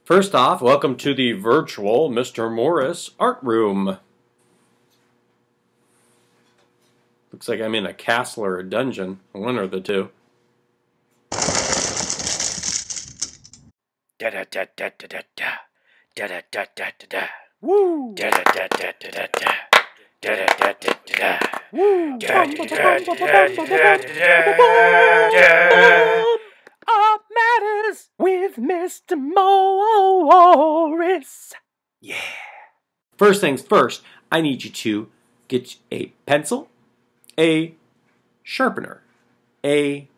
First off, welcome to the virtual Mr. Morris art room. Looks like I'm in a castle or a dungeon, one or the two. Da da da da da da da da da da da da. Woo! Da da da da da da da. Da da da da da. Woo! Da da da da da da. Art Matters with Mr. Morris. Yeah. First things first, I need you to get a pencil, a sharpener, a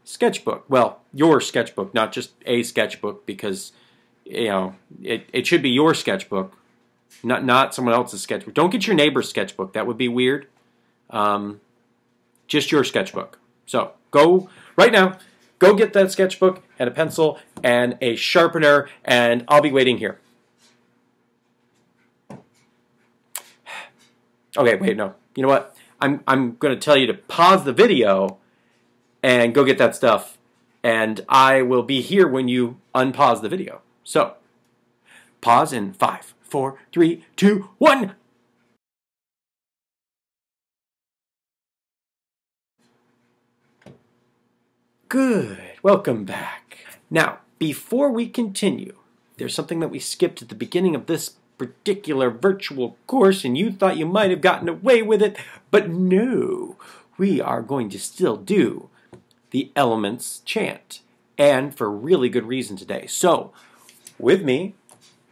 sketchbook. Well, your sketchbook, not just a sketchbook, because it should be your sketchbook, not someone else's sketchbook. Don't get your neighbor's sketchbook. That would be weird. Just your sketchbook. So go right now. Go get that sketchbook and a pencil and a sharpener, and I'll be waiting here. Okay, wait, no. You know what? I'm going to tell you to pause the video and go get that stuff, and I will be here when you unpause the video. So, pause in 5, 4, 3, 2, 1. Good. Welcome back. Now, before we continue, there's something that we skipped at the beginning of this particular virtual course, and you thought you might have gotten away with it, but no. We are going to still do the elements chant, and for really good reason today. So, with me,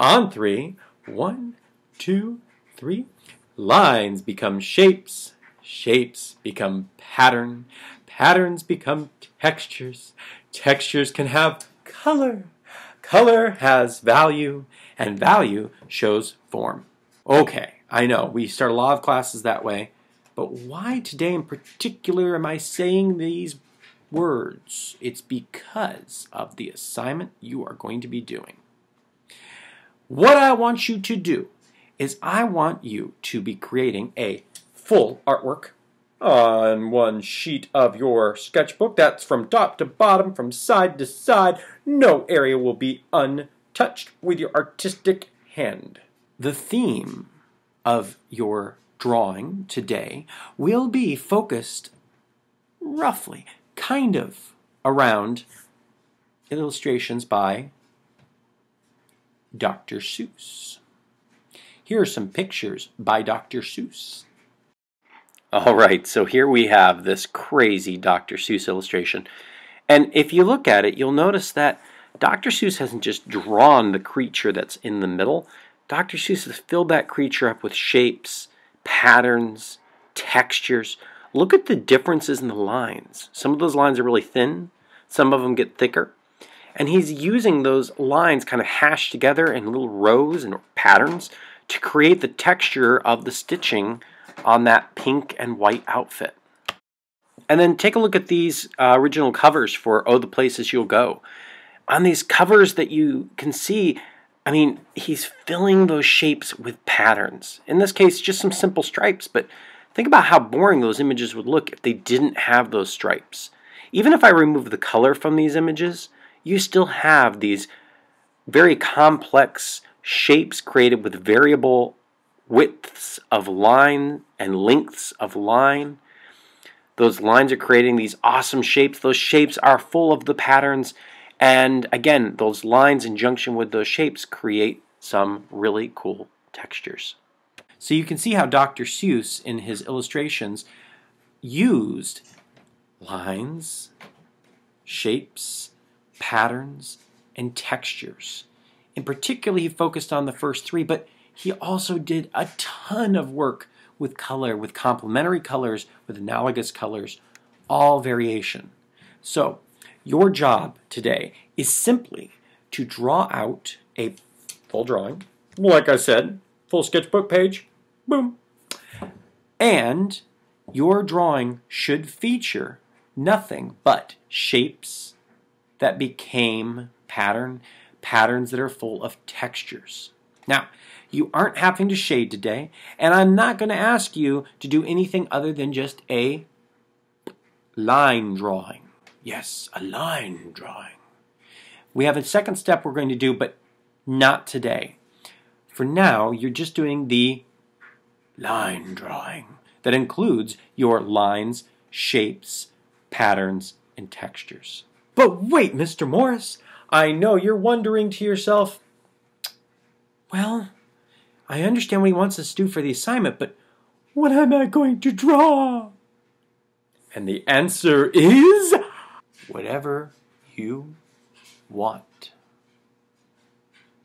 on 3, 1, 2, 3, lines become shapes, shapes become pattern, patterns become textures, textures can have color, color has value, and value shows form. Okay, I know, we start a lot of classes that way, but why today in particular am I saying these words? It's because of the assignment you are going to be doing. What I want you to do is I want you to be creating a full artwork on one sheet of your sketchbook. That's from top to bottom, from side to side. No area will be untouched with your artistic hand. The theme of your drawing today will be focused roughly, kind of, around illustrations by Dr. Seuss. Here are some pictures by Dr. Seuss. Alright, so here we have this crazy Dr. Seuss illustration. And if you look at it, you'll notice that Dr. Seuss hasn't just drawn the creature that's in the middle. Dr. Seuss has filled that creature up with shapes, patterns, textures. Look at the differences in the lines. Some of those lines are really thin. Some of them get thicker. And he's using those lines kind of hashed together in little rows and patterns to create the texture of the stitching on that pink and white outfit. And then take a look at these original covers for Oh, the Places You'll Go. On these covers that you can see, I mean, he's filling those shapes with patterns. In this case, just some simple stripes, but think about how boring those images would look if they didn't have those stripes. Even if I remove the color from these images, you still have these very complex shapes created with variable widths of line and lengths of line. Those lines are creating these awesome shapes. Those shapes are full of the patterns. And again, those lines in junction with those shapes create some really cool textures. So you can see how Dr. Seuss in his illustrations used lines, shapes, patterns, and textures. In particular, he focused on the first three, but he also did a ton of work with color, with complementary colors, with analogous colors, all variation. So, your job today is simply to draw out a full drawing, like I said, full sketchbook page, boom. And your drawing should feature nothing but shapes that became patterns that are full of textures. Now, you aren't having to shade today, and I'm not going to ask you to do anything other than just a line drawing. Yes, a line drawing. We have a second step we're going to do, but Not today. For now, you're just doing the line drawing. That includes your lines, shapes, patterns, and textures. But wait, Mr. Morris, I know you're wondering to yourself, well, I understand what he wants us to do for the assignment, but what am I going to draw? And the answer is whatever you want.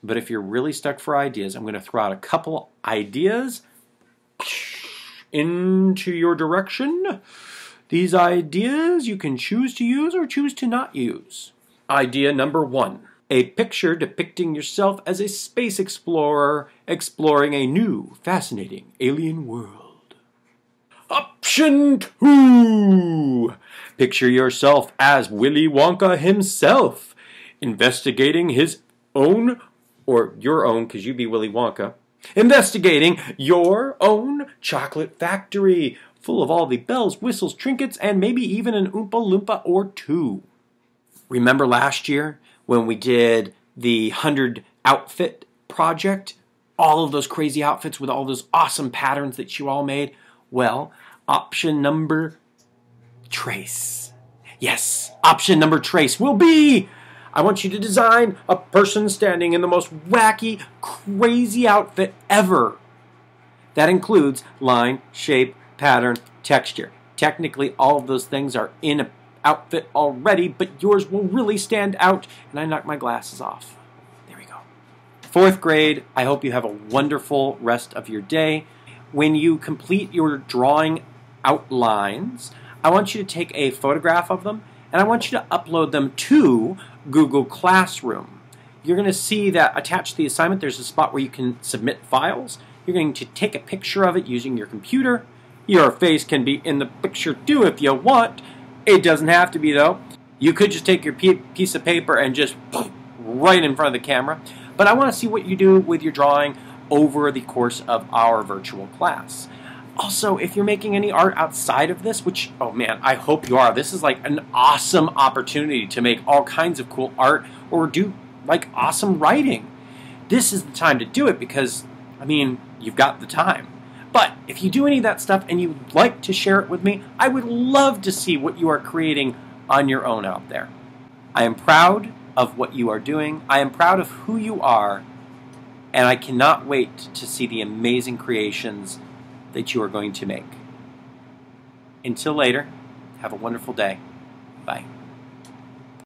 But if you're really stuck for ideas, I'm going to throw out a couple ideas into your direction. These ideas you can choose to use or choose to not use. Idea number 1. A picture depicting yourself as a space explorer exploring a new, fascinating alien world. Option 2. Picture yourself as Willy Wonka himself, investigating his own, or your own, because you'd be Willy Wonka, investigating your own chocolate factory, full of all the bells, whistles, trinkets, and maybe even an Oompa Loompa or two. Remember last year when we did the 100 outfit project? All of those crazy outfits with all those awesome patterns that you all made? Well, option number trace. Yes, option number trace will be, I want you to design a person standing in the most wacky, crazy outfit ever. That includes line, shape, pattern, texture. Technically, all of those things are in an outfit already, but yours will really stand out. And I knocked my glasses off. There we go. 4th grade, I hope you have a wonderful rest of your day. When you complete your drawing outlines, I want you to take a photograph of them, and I want you to upload them to Google Classroom. You're going to see that attached to the assignment, there's a spot where you can submit files. You're going to take a picture of it using your computer. Your face can be in the picture too if you want. It doesn't have to be though. You could just take your piece of paper and just right in front of the camera. But I want to see what you do with your drawing over the course of our virtual class. Also, if you're making any art outside of this, which, oh man, I hope you are. This is like an awesome opportunity to make all kinds of cool art or do like awesome writing. This is the time to do it because, I mean, you've got the time. But if you do any of that stuff and you'd like to share it with me, I would love to see what you are creating on your own out there. I am proud of what you are doing. I am proud of who you are. And I cannot wait to see the amazing creations that you are going to make. Until later, have a wonderful day. Bye.